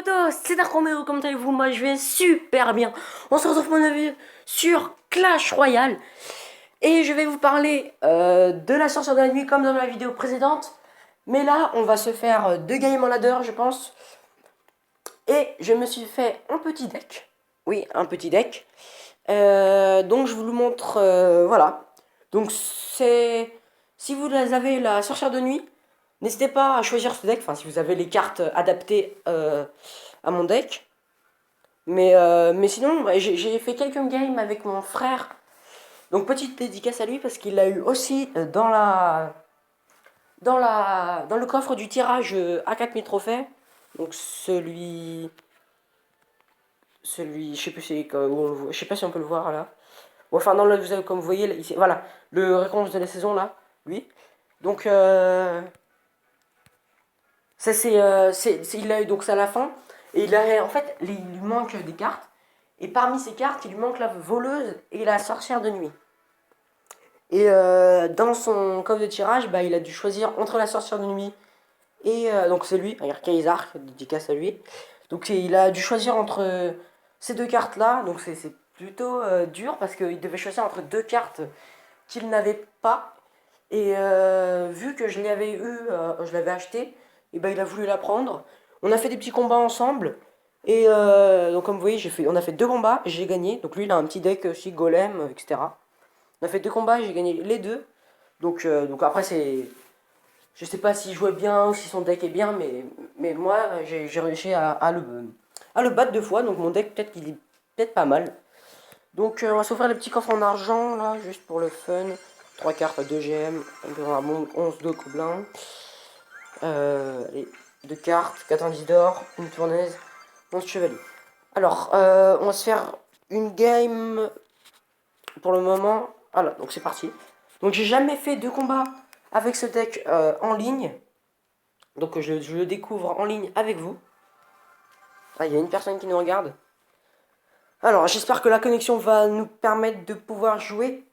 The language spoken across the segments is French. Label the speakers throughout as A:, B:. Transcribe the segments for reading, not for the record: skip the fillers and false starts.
A: potos, c'est Dark Romeo, comment allez-vous? Moi je vais super bien. On se retrouve mon avis sur Clash Royale. Et je vais vous parler de la sorcière de la nuit comme dans la vidéo précédente. Mais là, on va se faire deux games en ladder, je pense. Et je me suis fait un petit deck. Oui, un petit deck. Donc je vous le montre, voilà. Donc c'est... Si vous avez la sorcière de nuit, n'hésitez pas à choisir ce deck, enfin si vous avez les cartes adaptées à mon deck. Mais sinon, ouais, j'ai fait quelques games avec mon frère. Donc petite dédicace à lui parce qu'il l'a eu aussi dans le coffre du tirage à 4000 trophées. Donc je sais plus je sais pas si on peut le voir là. Bon, enfin non, là, comme vous voyez, là, ici, voilà, le récompense de la saison là, lui. Donc ça il a eu donc ça à la fin. Et en fait, il lui manque des cartes. Et parmi ces cartes, il lui manque la voleuse et la sorcière de nuit. Et dans son coffre de tirage, bah, il a dû choisir entre la sorcière de nuit et donc c'est lui, regarde Kaysar, dédicace à lui. Donc il a dû choisir entre ces deux cartes là. Donc c'est plutôt dur parce qu'il devait choisir entre deux cartes qu'il n'avait pas. Et vu que je l'avais je l'avais acheté, et ben il a voulu la prendre. On a fait des petits combats ensemble. Et donc comme vous voyez, on a fait deux combats, j'ai gagné. Donc lui il a un petit deck aussi, golem, etc. On a fait deux combats, j'ai gagné les deux. Donc après c'est... Je sais pas s'il jouait bien ou si son deck est bien, mais moi j'ai réussi à le battre deux fois. Donc mon deck peut-être qu'il est peut-être pas mal. Donc on va s'offrir les petits coffres en argent là, juste pour le fun. 3 cartes à 2 GM, un bon 11 de gobelins. Allez, 2 cartes, 90 d'or, une tournaise, 11 chevaliers. Alors, on va se faire une game pour le moment. Voilà, donc c'est parti. Donc j'ai jamais fait de combat avec ce deck en ligne. Donc je le découvre en ligne avec vous. Ah, il y a une personne qui nous regarde. Alors, j'espère que la connexion va nous permettre de pouvoir jouer.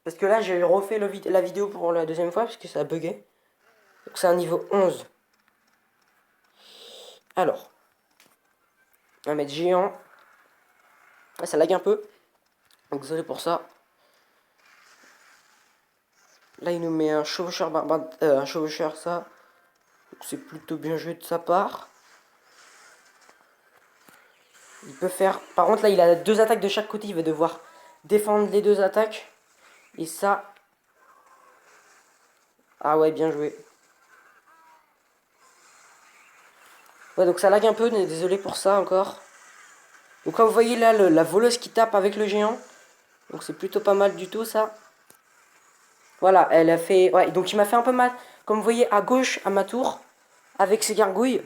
A: Parce que là, j'ai refait la vidéo pour la deuxième fois parce que ça a bugué. Donc c'est un niveau 11. Alors, on va mettre géant. Ah, ça lag un peu. Donc désolé pour ça. Là, il nous met un chevaucheur, un chevaucheur, ça. C'est plutôt bien joué de sa part. Il peut faire... Par contre, là, il a deux attaques de chaque côté. Il va devoir défendre les deux attaques. Et ça... Ah ouais, bien joué. Ouais, donc ça lag un peu. Désolé pour ça encore. Donc comme vous voyez là, la voleuse qui tape avec le géant. Donc c'est plutôt pas mal du tout, ça. Voilà, elle a fait... Ouais, donc il m'a fait un peu mal. Comme vous voyez, à gauche, à ma tour. Avec ses gargouilles.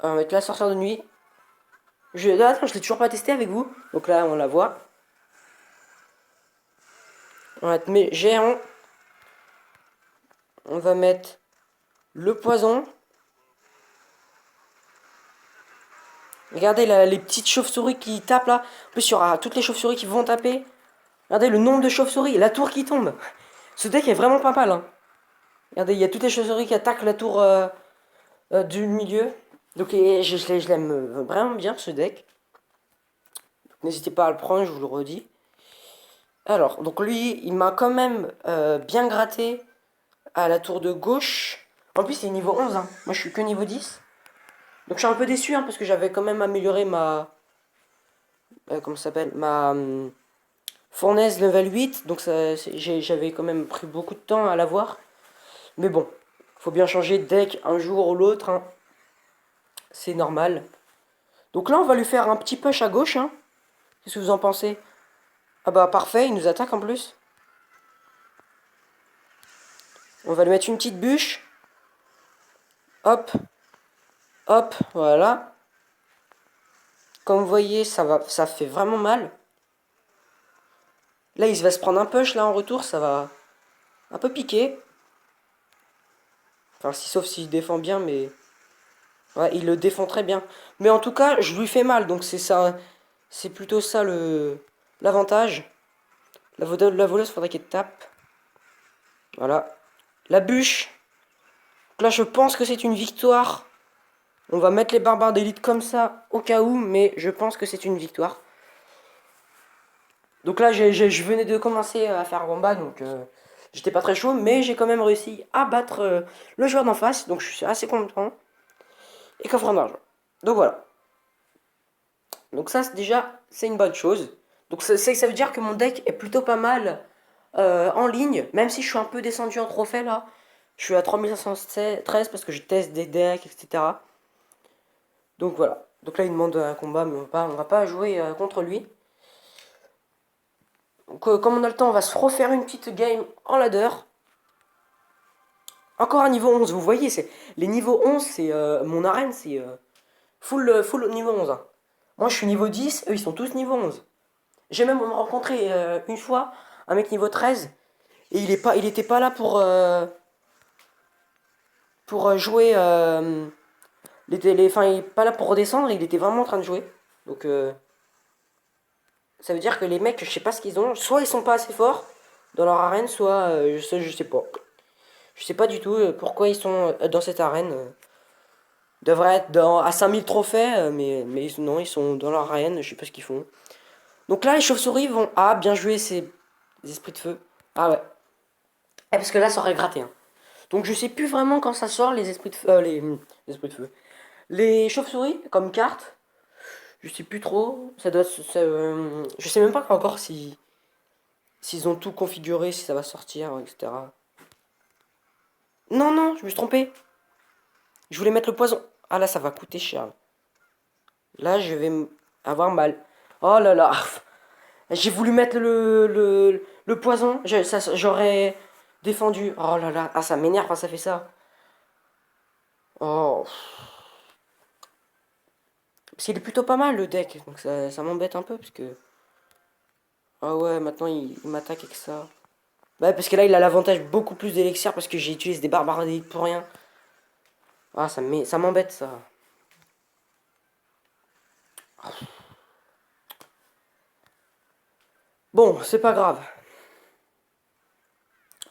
A: On va mettre la sorcière de nuit. Attends, je l'ai toujours pas testé avec vous. Donc là, on la voit. On va mettre géant. On va mettre le poison. Regardez les petites chauves-souris qui tapent là. En plus, il y aura toutes les chauves-souris qui vont taper. Regardez le nombre de chauves-souris. La tour qui tombe. Ce deck est vraiment pas mal. Hein. Regardez, il y a toutes les chauves-souris qui attaquent la tour du milieu. Donc je l'aime vraiment bien ce deck. N'hésitez pas à le prendre, je vous le redis. Alors, donc lui, il m'a quand même bien gratté à la tour de gauche. En plus, c'est niveau 11. Hein. Moi, je suis que niveau 10. Donc, je suis un peu déçu hein, parce que j'avais quand même amélioré ma... comment ça s'appelle fournaise level 8. Donc, j'avais quand même pris beaucoup de temps à l'avoir. Mais bon, faut bien changer de deck un jour ou l'autre. Hein. C'est normal. Donc là, on va lui faire un petit push à gauche. Hein. Qu'est-ce que vous en pensez? Ah bah parfait, il nous attaque en plus. On va lui mettre une petite bûche. Hop. Hop, voilà. Comme vous voyez, ça fait vraiment mal. Là, il va se prendre un push là en retour, ça va un peu piquer. Enfin, sauf s'il défend bien, mais... Ouais, il le défend très bien. Mais en tout cas, je lui fais mal, donc c'est ça... C'est plutôt ça l'avantage. La voleuse, faudrait qu'elle tape. Voilà. La bûche. Donc là, je pense que c'est une victoire. On va mettre les barbares d'élite comme ça, au cas où, mais je pense que c'est une victoire. Donc là, je venais de commencer à faire combat, donc j'étais pas très chaud, mais j'ai quand même réussi à battre le joueur d'en face, donc je suis assez content. Et coffre d'argent. Donc voilà. Donc ça, déjà, c'est une bonne chose. Donc ça veut dire que mon deck est plutôt pas mal en ligne, même si je suis un peu descendu en trophée là. Je suis à 3513 parce que je teste des decks, etc. Donc voilà. Donc là, il demande un combat, mais on va pas jouer contre lui. Donc comme on a le temps, on va se refaire une petite game en ladder. Encore un niveau 11, vous voyez, c'est les niveaux 11, c'est mon arène, c'est full niveau 11, hein. Moi, je suis niveau 10, eux, ils sont tous niveau 11. J'ai même rencontré une fois un mec niveau 13 et il était pas là pour jouer. Enfin, il est pas là pour redescendre, il était vraiment en train de jouer. Donc, ça veut dire que les mecs, je sais pas ce qu'ils ont. Soit ils sont pas assez forts dans leur arène, soit je sais pas. Je sais pas du tout pourquoi ils sont dans cette arène. Ils devraient être à 5000 trophées, mais non, ils sont dans leur arène, je sais pas ce qu'ils font. Donc là, les chauves-souris vont. Ah, bien joué, ces esprits de feu. Ah ouais. Parce que là, ça aurait gratté, hein. Donc je sais plus vraiment quand ça sort, les esprits de feu. Les esprits de feu. Les chauves-souris, comme carte, je sais plus trop. Ça doit. Je sais même pas encore si. S'ils ont tout configuré, si ça va sortir, etc. Non, non, je me suis trompé. Je voulais mettre le poison. Ah là, ça va coûter cher. Là, je vais avoir mal. Oh là là. J'ai voulu mettre le poison. J'aurais défendu. Oh là là. Ah, ça m'énerve quand ça fait ça. Oh. Parce qu'il est plutôt pas mal le deck. Donc ça m'embête un peu. Parce que. Ah ouais, maintenant il m'attaque avec ça. Bah, parce que là, il a l'avantage beaucoup plus d'élixir. Parce que j'ai utilisé des barbares d'élite pour rien. Ah, ça m'embête ça. Bon, c'est pas grave.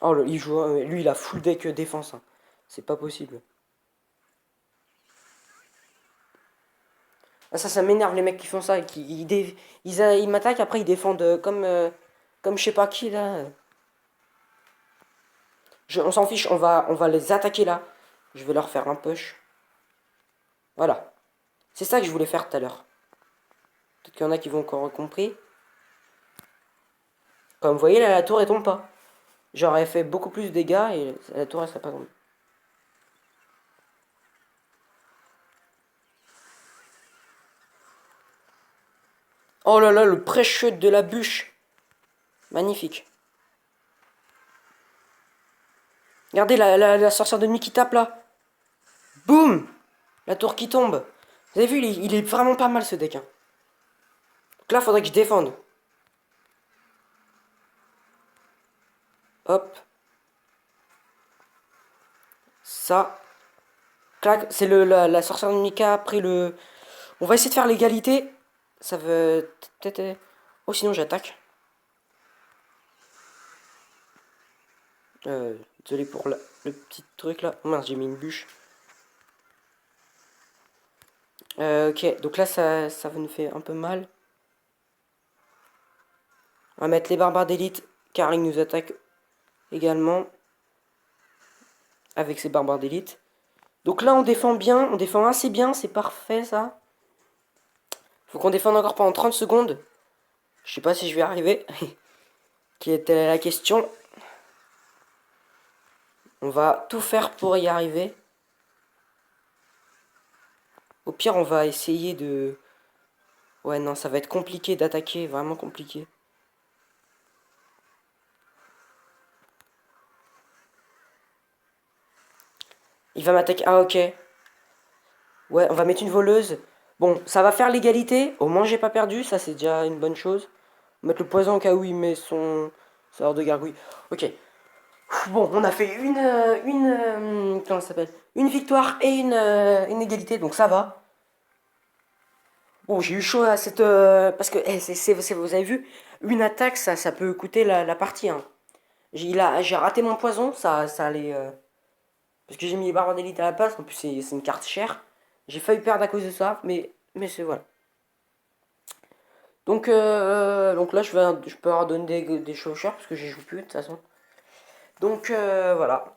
A: Oh, il joue. Lui, il a full deck défense, hein. C'est pas possible. Ah, ça m'énerve les mecs qui font ça. Ils m'attaquent, après ils défendent comme je sais pas qui là. On s'en fiche, on va les attaquer là. Je vais leur faire un push. Voilà. C'est ça que je voulais faire tout à l'heure. Peut-être qu'il y en a qui vont encore compris. Comme vous voyez, là, la tour elle tombe pas. J'aurais fait beaucoup plus de dégâts et la tour elle serait pas tombée. Oh là là, le pré-chute de la bûche. Magnifique. Regardez la sorcière de nuit qui tape là. Boum. La tour qui tombe. Vous avez vu, il est vraiment pas mal ce deck, hein. Donc là, faudrait que je défende. Hop. Ça. Clac. C'est la sorcière de Mika après le. On va essayer de faire l'égalité. Ça veut. Peut-être. Oh, sinon j'attaque. Désolé pour le petit truc là. Oh mince, j'ai mis une bûche. Ok, donc là ça nous fait un peu mal. On va mettre les barbares d'élite car ils nous attaquent également avec ces barbares d'élite. Donc là on défend bien, on défend assez bien, c'est parfait ça. Faut qu'on défende encore pendant 30 secondes. Je sais pas si je vais arriver. Qui était la question. On va tout faire pour y arriver. Au pire, on va essayer de. Ouais, non, ça va être compliqué d'attaquer, vraiment compliqué. Il va m'attaquer. Ah, ok. Ouais, on va mettre une voleuse. Bon, ça va faire l'égalité. Au moins, j'ai pas perdu. Ça, c'est déjà une bonne chose. On va mettre le poison au cas où il met sa horde de gargouille. Ok. Bon, on a fait comment ça s'appelle? Une victoire et une égalité, donc ça va. Bon, j'ai eu chaud à cette. Parce que, vous avez vu, une attaque, ça peut coûter la partie, hein. J'ai raté mon poison, ça allait. Parce que j'ai mis les barbares d'élite à la place, en plus c'est une carte chère. J'ai failli perdre à cause de ça, mais c'est voilà. Donc là je peux leur donner des chevaucheurs parce que j'y joue plus de toute façon. Donc voilà.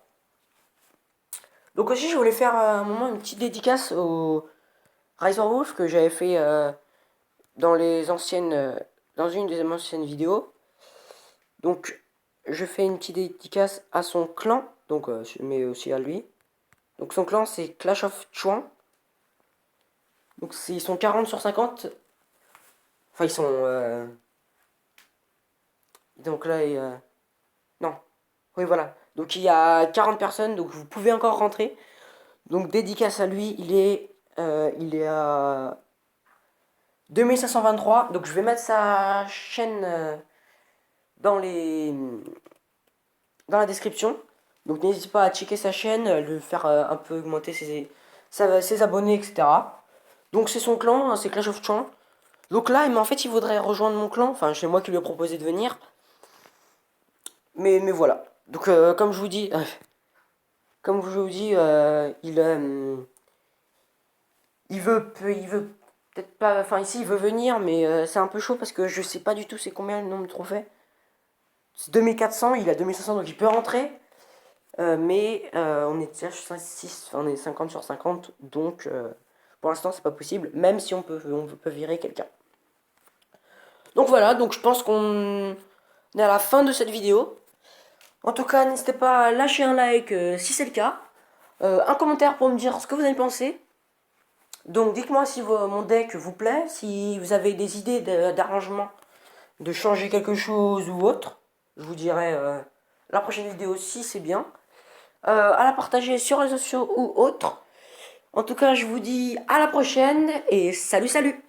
A: Donc aussi je voulais faire un moment une petite dédicace au Riser Wolf que j'avais fait dans les anciennes dans une des anciennes vidéos. Donc je fais une petite dédicace à son clan, donc mais aussi à lui. Donc son clan c'est Clash of Chuan. Donc ils sont 40 sur 50. Enfin ils sont donc là non. Oui voilà. Donc il y a 40 personnes donc vous pouvez encore rentrer. Donc dédicace à lui, il est à 2523. Donc je vais mettre sa chaîne dans les dans la description. Donc n'hésitez pas à checker sa chaîne, le faire un peu augmenter ses abonnés, etc. Donc c'est son clan, hein, c'est Clash of Clans. Donc là, mais en fait, il voudrait rejoindre mon clan. Enfin, c'est moi qui lui ai proposé de venir. Mais voilà. Donc comme je vous dis, il veut peut-être pas. Enfin ici, il veut venir, mais c'est un peu chaud parce que je sais pas du tout c'est combien le nombre de trophées. C'est 2400, il a 2500 donc il peut rentrer. Mais on est déjà 6, on est 50 sur 50, donc pour l'instant c'est pas possible, même si on peut virer quelqu'un. Donc voilà, donc je pense qu'on est à la fin de cette vidéo. En tout cas, n'hésitez pas à lâcher un like si c'est le cas, un commentaire pour me dire ce que vous avez pensé. Donc dites-moi si mon deck vous plaît, si vous avez des idées d'arrangement, de changer quelque chose ou autre. Je vous dirai la prochaine vidéo si c'est bien. À la partager sur les réseaux sociaux ou autres. En tout cas, je vous dis à la prochaine et salut salut.